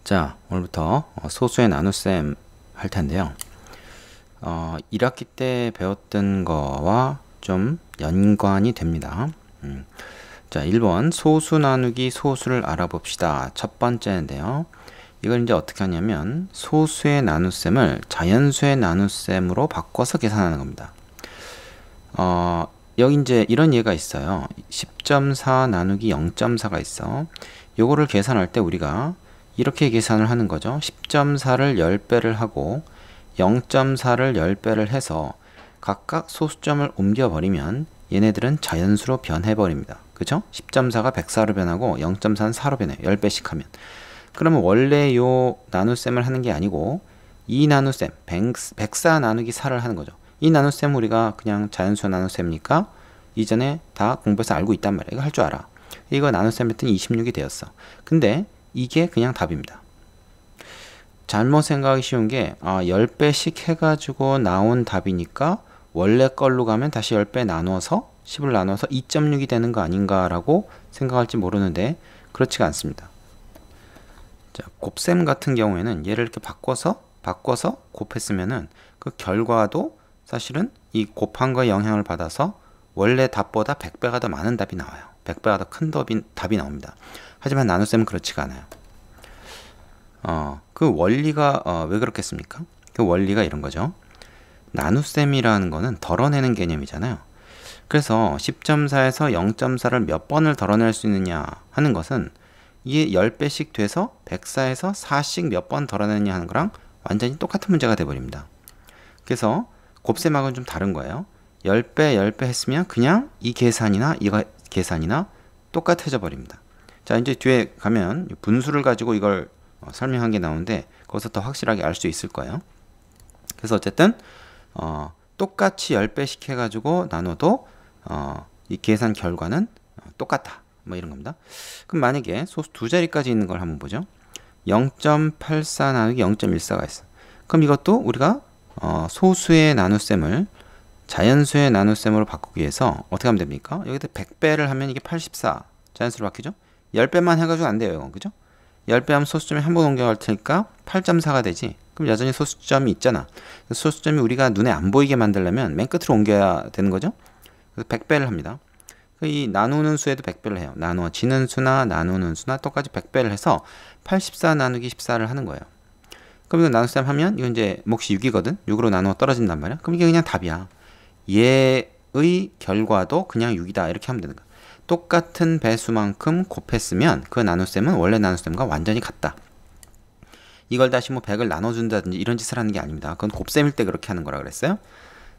자, 오늘부터 소수의 나눗셈 할 텐데요. 1학기 때 배웠던 거와 좀 연관이 됩니다. 자, 1번 소수 나누기 소수를 알아봅시다. 첫 번째인데요. 이걸 이제 어떻게 하냐면 소수의 나눗셈을 자연수의 나눗셈으로 바꿔서 계산하는 겁니다. 여기 이제 이런 예가 있어요. 10.4 나누기 0.4가 있어. 요거를 계산할 때 우리가 이렇게 계산을 하는 거죠. 10.4를 10배를 하고 0.4를 10배를 해서 각각 소수점을 옮겨버리면 얘네들은 자연수로 변해버립니다. 그죠? 10.4가 104로 변하고 0.4는 4로 변해요. 10배씩 하면. 그러면 원래 요 나눗셈을 하는 게 아니고 이 나눗셈, 104 나누기 4를 하는 거죠. 이 나눗셈 우리가 그냥 자연수 나눗셈이니까 이전에 다 공부해서 알고 있단 말이야. 이거 할 줄 알아. 이거 나눗셈 했더니 26이 되었어. 근데 이게 그냥 답입니다. 잘못 생각하기 쉬운 게 10배씩 해가지고 나온 답이니까 원래 걸로 가면 다시 10배 나눠서 10을 나눠서 2.6이 되는 거 아닌가 라고 생각할지 모르는데 그렇지가 않습니다. 자, 곱셈 같은 경우에는 얘를 이렇게 바꿔서 곱했으면은 그 결과도 사실은 이 곱한 거에 영향을 받아서 원래 답보다 100배가 더 많은 답이 나와요. 100배가 더 큰 답이 나옵니다. 하지만 나눗셈은 그렇지가 않아요. 그 원리가 왜 그렇겠습니까? 그 원리가 이런 거죠. 나눗셈이라는 거는 덜어내는 개념이잖아요. 그래서 10.4에서 0.4를 몇 번을 덜어낼 수 있느냐 하는 것은 이게 10배씩 돼서 104에서 4씩 몇 번 덜어내느냐 하는 거랑 완전히 똑같은 문제가 돼버립니다. 그래서 곱셈하고는 좀 다른 거예요. 10배 했으면 그냥 이 계산이나 이거 계산이나 똑같아져 버립니다. 자, 이제 뒤에 가면 분수를 가지고 이걸 설명한 게 나오는데 거기서 더 확실하게 알 수 있을 거예요. 그래서 어쨌든 똑같이 10배씩 해가지고 나눠도 이 계산 결과는 똑같다. 뭐 이런 겁니다. 그럼 만약에 소수 두 자리까지 있는 걸 한번 보죠. 0.84 나누기 0.14가 있어. 그럼 이것도 우리가 소수의 나눗셈을 자연수의 나눗셈으로 바꾸기 위해서 어떻게 하면 됩니까? 여기다 100배를 하면 이게 84 자연수로 바뀌죠? 10배만 해가지고 안 돼요. 이건. 그죠? 10배 하면 소수점이 한 번 옮겨갈 테니까 8.4가 되지. 그럼 여전히 소수점이 있잖아. 소수점이 우리가 눈에 안 보이게 만들려면 맨 끝으로 옮겨야 되는 거죠? 그래서 100배를 합니다. 이 나누는 수에도 100배를 해요. 나누어지는 수나 나누는 수나 똑같이 100배를 해서 84 나누기 14를 하는 거예요. 그럼 이거 나눗셈 하면 이건 이제 몫이 6이거든. 6으로 나누어 떨어진단 말이야. 그럼 이게 그냥 답이야. 얘의 결과도 그냥 6이다. 이렇게 하면 되는 거야. 똑같은 배수만큼 곱했으면 그 나눗셈은 원래 나눗셈과 완전히 같다. 이걸 다시 뭐 100을 나눠준다든지 이런 짓을 하는 게 아닙니다. 그건 곱셈일 때 그렇게 하는 거라 그랬어요.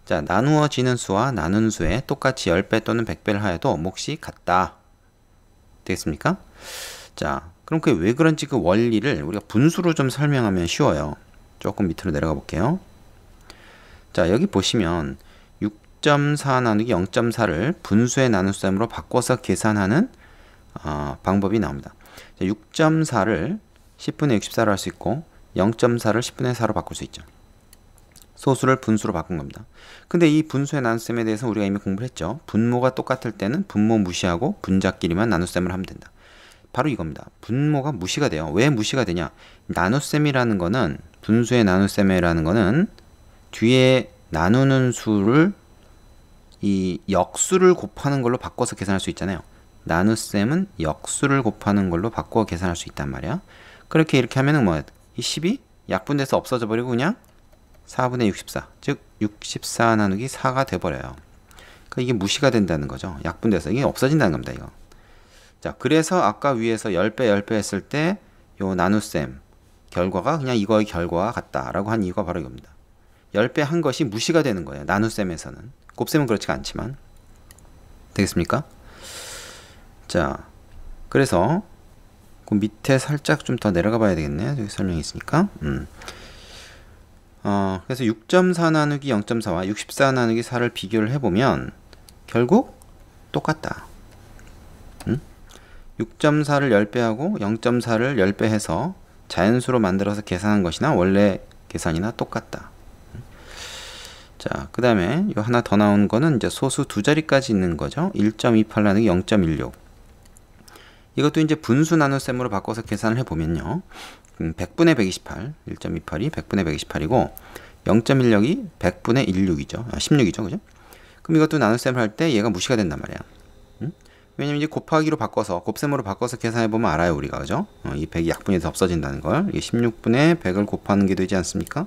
자, 나누어지는 수와 나누는 수에 똑같이 10배 또는 100배를 하여도 몫이 같다. 되겠습니까? 자, 그럼 그게 왜 그런지 그 원리를 우리가 분수로 좀 설명하면 쉬워요. 조금 밑으로 내려가 볼게요. 자, 여기 보시면 6.4 나누기 0.4를 분수의 나눗셈으로 바꿔서 계산하는 방법이 나옵니다. 6.4를 10분의 64로 할 수 있고 0.4를 10분의 4로 바꿀 수 있죠. 소수를 분수로 바꾼 겁니다. 근데 이 분수의 나눗셈에 대해서 우리가 이미 공부를 했죠. 분모가 똑같을 때는 분모 무시하고 분자끼리만 나눗셈을 하면 된다. 바로 이겁니다. 분모가 무시가 돼요. 왜 무시가 되냐? 나눗셈이라는 거는 분수의 나눗셈이라는 거는 뒤에 나누는 수를 이 역수를 곱하는 걸로 바꿔서 계산할 수 있잖아요. 나눗셈은 역수를 곱하는 걸로 바꿔 계산할 수 있단 말이야. 그렇게 이렇게 하면은 뭐 이 10이 약분돼서 없어져 버리고 그냥 4분의 64, 즉 64 나누기 4가 돼 버려요. 그러니까 이게 무시가 된다는 거죠. 약분돼서 이게 없어진다는 겁니다, 이거. 자, 그래서 아까 위에서 10배 했을 때 요 나눗셈 결과가 그냥 이거의 결과와 같다라고 한 이유가 바로 이겁니다. 10배 한 것이 무시가 되는 거예요. 나눗셈에서는. 곱셈은 그렇지가 않지만. 되겠습니까? 자, 그래서 그 밑에 살짝 좀 더 내려가 봐야 되겠네. 여기 설명이 있으니까. 그래서 6.4 나누기 0.4와 64 나누기 4를 비교를 해보면 결국 똑같다. 6.4를 10배하고 0.4를 10배 해서 자연수로 만들어서 계산한 것이나 원래 계산이나 똑같다. 자, 그 다음에 요 하나 더 나온 거는 이제 소수 두 자리까지 있는 거죠. 1.28 나누기 0.16. 이것도 이제 분수 나눗셈으로 바꿔서 계산을 해보면요. 100분의 128, 1.28이 100분의 128이고 0.16이 100분의 16이죠. 16이죠. 그죠? 그럼 이것도 나눗셈을 할 때 얘가 무시가 된단 말이야. 왜냐면 이제 곱하기로 바꿔서 곱셈으로 바꿔서 계산해보면 알아요. 우리가. 그죠? 이 100이 약분이 돼 없어진다는 걸. 이게 16분의 100을 곱하는 게 되지 않습니까?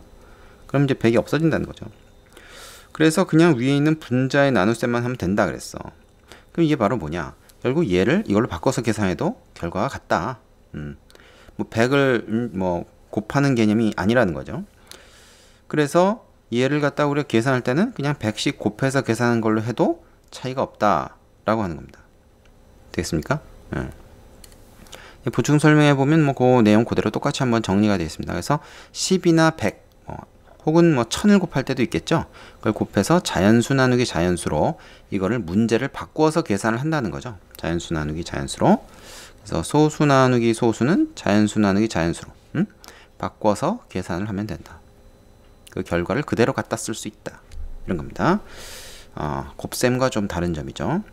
그럼 이제 100이 없어진다는 거죠. 그래서 그냥 위에 있는 분자의 나눗셈만 하면 된다 그랬어. 그럼 이게 바로 뭐냐? 결국 얘를 이걸로 바꿔서 계산해도 결과가 같다. 뭐 100을 뭐 곱하는 개념이 아니라는 거죠. 그래서 얘를 갖다 우리가 계산할 때는 그냥 100씩 곱해서 계산하는 걸로 해도 차이가 없다라고 하는 겁니다. 되겠습니까? 보충 설명해 보면 뭐 그 내용 그대로 똑같이 한번 정리가 되어 있습니다. 그래서 10이나 100 혹은 뭐 1000을 곱할 때도 있겠죠. 그걸 곱해서 자연수 나누기 자연수로 이거를 문제를 바꾸어서 계산을 한다는 거죠. 자연수 나누기 자연수로. 그래서 소수 나누기 소수는 자연수 나누기 자연수로 바꿔서 계산을 하면 된다. 그 결과를 그대로 갖다 쓸 수 있다. 이런 겁니다. 곱셈과 좀 다른 점이죠.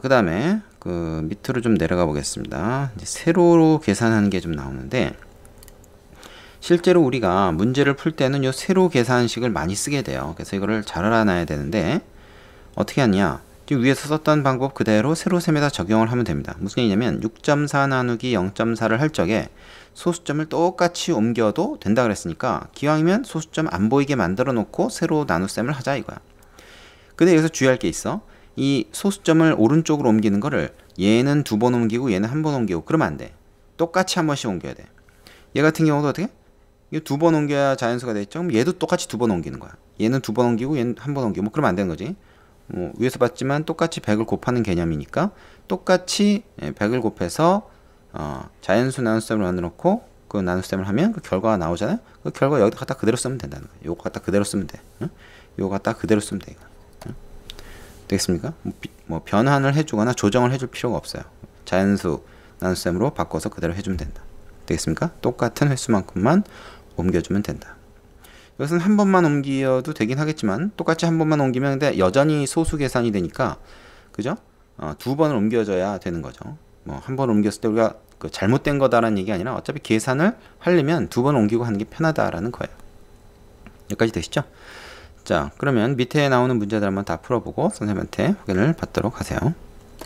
그 다음에 그 밑으로 좀 내려가 보겠습니다. 이제 세로로 계산하는 게 좀 나오는데 실제로 우리가 문제를 풀 때는 요 세로 계산식을 많이 쓰게 돼요. 그래서 이거를 잘 알아놔야 되는데 어떻게 하냐? 지금 위에서 썼던 방법 그대로 세로셈에다 적용을 하면 됩니다. 무슨 얘기냐면 6.4 나누기 0.4를 할 적에 소수점을 똑같이 옮겨도 된다 그랬으니까 기왕이면 소수점 안 보이게 만들어 놓고 세로 나눗셈을 하자 이거야. 근데 여기서 주의할 게 있어. 이 소수점을 오른쪽으로 옮기는 거를 얘는 2번 옮기고 얘는 1번 옮기고 그러면 안 돼. 똑같이 한 번씩 옮겨야 돼. 얘 같은 경우도 어떻게? 이거 2번 옮겨야 자연수가 되겠죠? 그럼 얘도 똑같이 2번 옮기는 거야. 얘는 2번 옮기고 얘는 1번 옮기고 뭐 그러면 안 되는 거지. 뭐 위에서 봤지만 똑같이 100을 곱하는 개념이니까 똑같이 100을 곱해서 자연수 나눗셈을 만들어 놓고 그 나눗셈을 하면 그 결과가 나오잖아요. 그 결과 여기다 갖다 그대로 쓰면 된다는 거예요. 요거 갖다 그대로 쓰면 돼. 요거 갖다 그대로 쓰면 돼. 되겠습니까? 뭐 변환을 해주거나 조정을 해줄 필요가 없어요. 자연수 나눗셈으로 바꿔서 그대로 해주면 된다. 되겠습니까? 똑같은 횟수만큼만 옮겨주면 된다. 이것은 한 번만 옮겨도 되긴 하겠지만 똑같이 한 번만 옮기면 근데 여전히 소수 계산이 되니까 그죠? 2번을 옮겨줘야 되는 거죠. 뭐 한 번 옮겼을 때 우리가 그 잘못된 거다라는 얘기 아니라 어차피 계산을 하려면 2번 옮기고 하는 게 편하다라는 거예요. 여기까지 되시죠? 자, 그러면 밑에 나오는 문제들 한번 다 풀어보고 선생님한테 확인을 받도록 하세요.